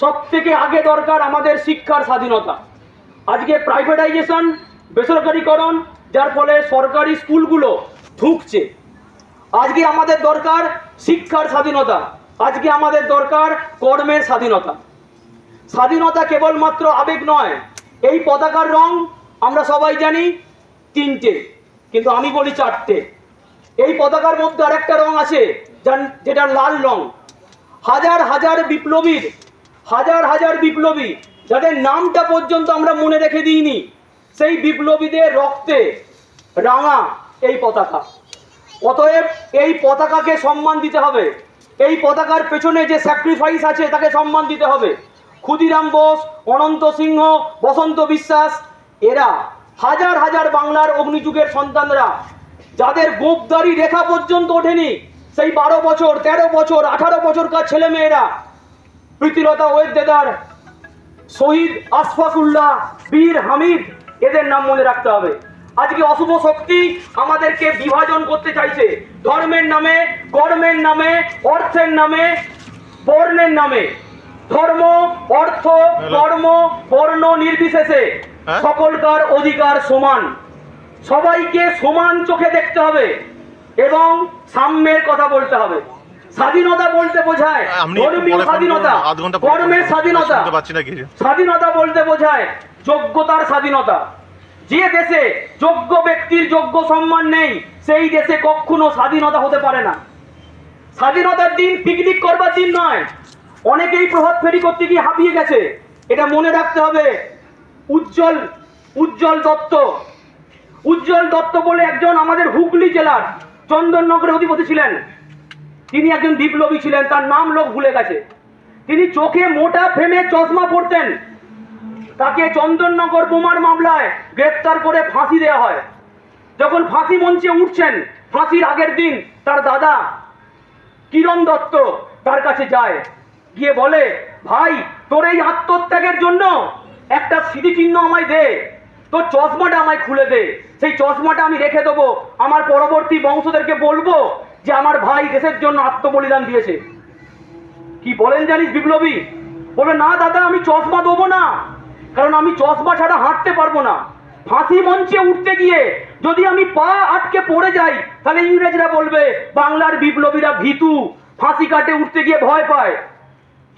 সবথেকে আগে দরকার আমাদের শিক্ষার স্বাধীনতা। আজকে প্রাইভেটাইজেশন, বেসরকারিকরণ, যার ফলে সরকারি স্কুলগুলো ঢুকছে। আজকে আমাদের দরকার শিক্ষার স্বাধীনতা, আজকে আমাদের দরকার কর্মের স্বাধীনতা। স্বাধীনতা কেবলমাত্র আবেগ নয়। এই পতাকার রং আমরা সবাই জানি তিনটে, কিন্তু আমি বলি চারটে। এই পতাকার মধ্যে আরেকটা রং আছে যেটা লাল রং। হাজার হাজার বিপ্লবীর, হাজার হাজার বিপ্লবী যাদের নামটা পর্যন্ত আমরা মনে রেখে দিইনি, সেই বিপ্লবীদের রক্তে রাঙা এই পতাকা। অতএব এই পতাকাকে সম্মান দিতে হবে। এই পতাকার পেছনে যে স্যাক্রিফাইস আছে তাকে সম্মান দিতে হবে। ক্ষুদিরাম বোস, অনন্ত সিংহ, বসন্ত বিশ্বাস, এরা হাজার হাজার বাংলার অগ্নিযুগের সন্তানরা, যাদের গোপদারি রেখা পর্যন্ত ওঠেনি, সেই 12 বছর, 13 বছর, 18 বছরকার ছেলে মেয়েরা, প্রীতিলতা ওয়েদ্দেদার, শহীদ আশফাকুল্লাহ, বীর হামিদ, এদের নাম মনে রাখতে হবে। আজকে অশুভ শক্তি আমাদেরকে বিভাজন করতে চাইছে, ধর্মের নামে, কর্মের নামে, অর্থের নামে, বর্ণের নামে। ধর্ম, অর্থ, কর্ম, বর্ণ নির্বিশেষে সকলকার অধিকার সমান। সবাইকে সমান চোখে দেখতে হবে এবং সাম্যের কথা বলতে হবে। স্বাধীনতা বলতে বোঝায় ধর্মীয় স্বাধীনতা, কর্মের স্বাধীনতা। স্বাধীনতা বলতে বোঝায় যোগ্যতার স্বাধীনতা। যে দেশে যোগ্য ব্যক্তির যোগ্য সম্মান নেই, সেই দেশে কখনো স্বাধীনতা হতে পারে না। স্বাধীনতার দিন পিকনিক করবার দিন নয়। অনেকেই প্রভাত ফেরি করতে গিয়ে হাঁপিয়ে গেছে, এটা মনে রাখতে হবে। উজ্জ্বল দত্ত বলে একজন আমাদের হুগলি জেলার চন্দননগরের অধিপতি ছিলেন। তিনি একজন বিপ্লবী ছিলেন, তার নাম লোক ভুলে গেছে। তিনি চোখে মোটা ফ্রেমে চশমা পরতেন। তাকে চন্দননগর বোমার মামলায় গ্রেফতার করে ফাঁসি দেওয়া হয়। যখন ফাঁসি মঞ্চে উঠছেন, ফাঁসির আগের দিন তার দাদা কিরণ দত্ত তার কাছে যায়, গিয়ে বলে, ভাই তোর এই আত্মত্যাগের জন্য একটা স্মৃতিচিহ্ন আমায় দে, তোর চশমাটা আমায় খুলে দে, সেই চশমাটা আমি রেখে দেবো, আমার পরবর্তী বংশদেরকে বলবো যে আমার ভাই দেশের জন্য আত্মবলিদান দিয়েছে। কি বলেন জানিস বিপ্লবী? বলে, না দাদা, আমি চশমা দেবো না, কারণ আমি চশমা ছাড়া হাঁটতে পারবো না। ফাঁসি মঞ্চে উঠতে গিয়ে যদি আমি পা আটকে পড়ে যাই, তাহলে ইংরেজরা বলবে বাংলার বিপ্লবীরা ভীতু, ফাঁসি কাটে উঠতে গিয়ে ভয় পায়।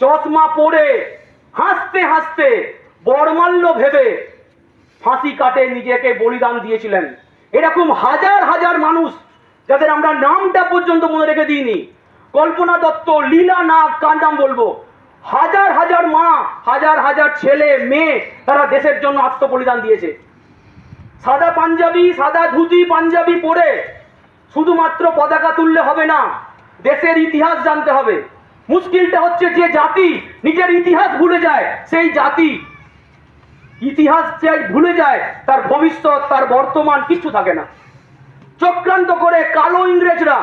চশমা পরে হাসতে হাসতে বড়মাল্য ভেবে ফাঁসি কাটে নিজেকে বলিদান দিয়েছিলেন। এরকম হাজার হাজার মানুষ যাদের আমরা নামটা পর্যন্ত মনে রেখে দিইনি। কল্পনা দত্ত, লীলা নাগ, কার নাম বলবো? হাজার হাজার মা, হাজার হাজার ছেলে মেয়ে, তারা দেশের জন্য আত্মবলিদান দিয়েছে। সাদা পাঞ্জাবি, সাদা ধুতি পাঞ্জাবি পরে শুধুমাত্র পতাকা তুললে হবে না, দেশের ইতিহাস জানতে হবে। মুশকিলটা হচ্ছে যে জাতি নিজের ইতিহাস ভুলে যায়, সেই জাতি ইতিহাস যে ভুলে যায়, তার ভবিষ্যৎ, তার বর্তমান কিচ্ছু থাকে না। চক্রান্ত করে কালো ইংরেজরা,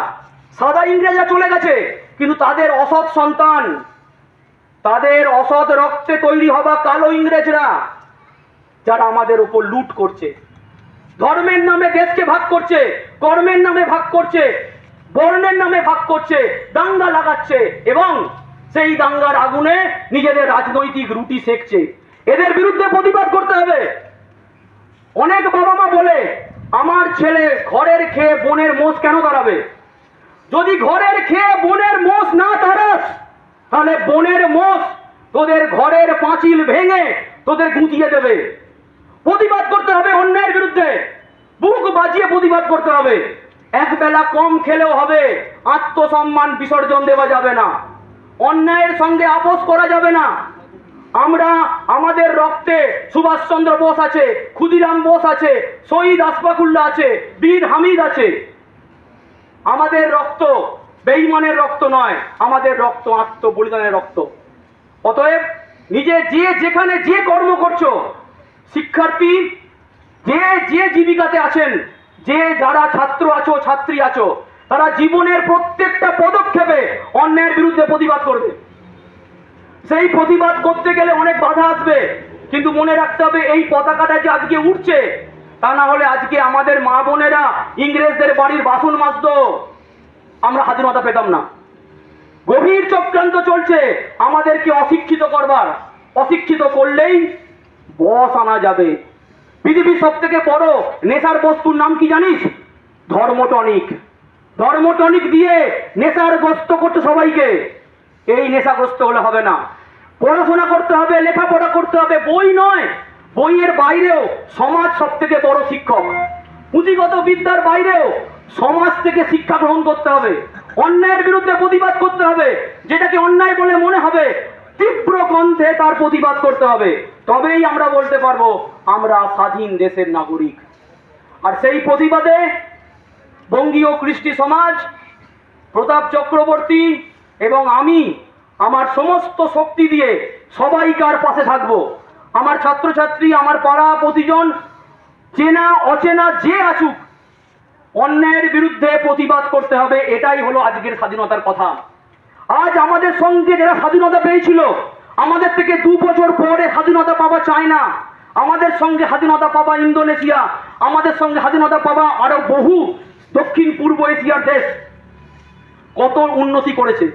সাদা ইংরেজরা চলে গেছে, কিন্তু তাদের অসৎ সন্তান, তাদের অসৎ রক্তে তৈরি হওয়া কালো ইংরেজরা, যারা আমাদের উপর লুট করছে, ধর্মের নামে দেশকে ভাগ করছে, কর্মের নামে ভাগ করছে, বর্ণের নামে ভাগ করছে, দাঙ্গা লাগাচ্ছে এবং সেই দাঙ্গার আগুনে নিজেদের রাজনৈতিক রুটি সেকছে। এদের বিরুদ্ধে প্রতিবাদ করতে হবে। অনেক বাবা মা বলে, আমার ছেলে ঘরের খেয়ে বোনের মোষ কেন দাঁড়াবে? যদি ঘরের খেয়ে বোনের মোষ না দাঁড়াস, তাহলে বোনের মোষ তোদের ঘরের পাঁচিল ভেঙে তোদের গুঁতিয়ে দেবে। প্রতিবাদ করতে হবে অন্যায়ের বিরুদ্ধে, বুক বাজিয়ে প্রতিবাদ করতে হবে। এক বেলা কম খেলেও হবে, আত্মসম্মান বিসর্জন দেওয়া যাবে না, অন্যায়ের সঙ্গে আপোষ করা যাবে না। আমরা আমাদের রক্তে সুভাষচন্দ্র বোস আছে, ক্ষুদিরাম বোস আছে, শহীদ আশফাকুল্লাহ আছে, বীর হামিদ আছে। আমাদের রক্ত বেঈমানের রক্ত নয়, আমাদের রক্ত আত্মবলিদানের রক্ত। অতএব নিজে যে যেখানে যে কর্ম করছো, শিক্ষার্থী যে যে জীবিকাতে আছেন, যে যারা ছাত্র আছো, ছাত্রী আছো, তারা জীবনের প্রত্যেকটা পদক্ষেপে অন্যায়ের বিরুদ্ধে প্রতিবাদ করবে। সেই প্রতিবাদ করতে গেলে অনেক বাধা আসবে, কিন্তু মনে রাখতে হবে এই পতাকাটা যে আজকে উঠছে, তা না হলে আজকে আমাদের মা বোনেরা ইংরেজদের বাড়ির বাসন মাজতো, আমরা স্বাধীনতা পেতাম না। গভীর চক্রান্ত চলছে আমাদেরকে অশিক্ষিত করবার। অশিক্ষিত করলেই বস আনা যাবে। পৃথিবীর সব থেকে বড় নেশার বস্তুর নাম কি জানিস? ধর্মটনিক। ধর্মটনিক দিয়ে নেশার গ্রস্ত করছে সবাইকে। এই নেশাগ্রস্ত হলে হবে না, পড়াশোনা করতে হবে, লেখাপড়া করতে হবে। বই নয়, বইয়ের বাইরেও সমাজ সব থেকে বড় শিক্ষক। পুঁথিগত বিদ্যার বাইরেও সমাজ থেকে শিক্ষা গ্রহণ করতে হবে। অন্যায়ের বিরুদ্ধে প্রতিবাদ করতে হবে, যেটাকে অন্যায় বলে মনে হবে তীব্র কণ্ঠে তার প্রতিবাদ করতে হবে। তবেই আমরা বলতে পারবো আমরা স্বাধীন দেশের নাগরিক। আর সেই প্রতিবাদে বঙ্গীয় কৃষ্টি সমাজ, প্রতাপ চক্রবর্তী এবং আমি আমার সমস্ত শক্তি দিয়ে সবাইকার পাশে থাকবো। আমার ছাত্রছাত্রী, আমার পাড়া প্রতিজন, চেনা অচেনা যে আসুক, অন্যায়ের বিরুদ্ধে প্রতিবাদ করতে হবে। এটাই হলো আজকের স্বাধীনতার কথা। আজ আমাদের সঙ্গে যারা স্বাধীনতা পেয়েছিল, আমাদের থেকে 2 বছর পরে স্বাধীনতা পাওয়া চায় না। আমাদের সঙ্গে স্বাধীনতা পাওয়া ইন্দোনেশিয়া, আমাদের সঙ্গে স্বাধীনতা পাওয়া আরো বহু দক্ষিণ পূর্ব এশিয়ার দেশ কত উন্নতি করেছে,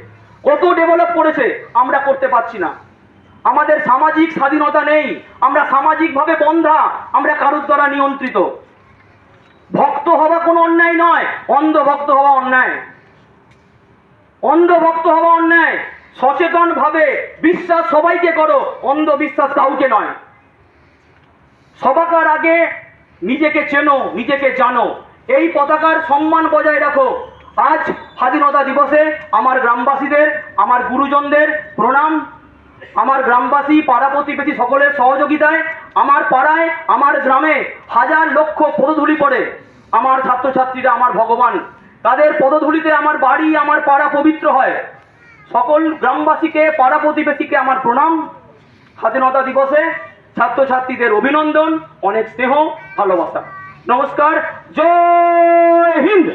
কত ডেভেলপ করেছে, আমরা করতে পারছি না। আমাদের সামাজিক স্বাধীনতা নেই, আমরা সামাজিকভাবে বন্ধা, আমরা কারোর দ্বারা নিয়ন্ত্রিত। ভক্ত হওয়া কোনো অন্যায় নয়, অন্ধভক্ত হওয়া অন্যায়। অন্ধভক্ত হওয়া অন্যায়। সচেতন ভাবে বিশ্বাস সবাইকে করো, অন্ধবিশ্বাস কাউকে নয়। সবাকার আগে নিজেকে চেনো, নিজেকে জানো। এই পতাকার সম্মান বজায় রাখো। আজ স্বাধীনতা দিবসে আমার গ্রামবাসীদের, আমার গুরুজনদের প্রণাম। আমার গ্রামবাসী, পাড়া প্রতিবেশী সকলের সহযোগিতায় আমার পাড়ায়, আমার গ্রামে হাজার লক্ষ পদধূলি পড়ে। আমার ছাত্রছাত্রীরা আমার ভগবান, তাদের পদধূলিতে আমার বাড়ি, আমার পাড়া পবিত্র হয়। সকল গ্রামবাসীকে, পাড়া প্রতিবেশীকে আমার প্রণাম। স্বাধীনতা দিবসে ছাত্রছাত্রীদের অভিনন্দন, অনেক স্নেহ, ভালোবাসা। নমস্কার। জয় হিন্দ।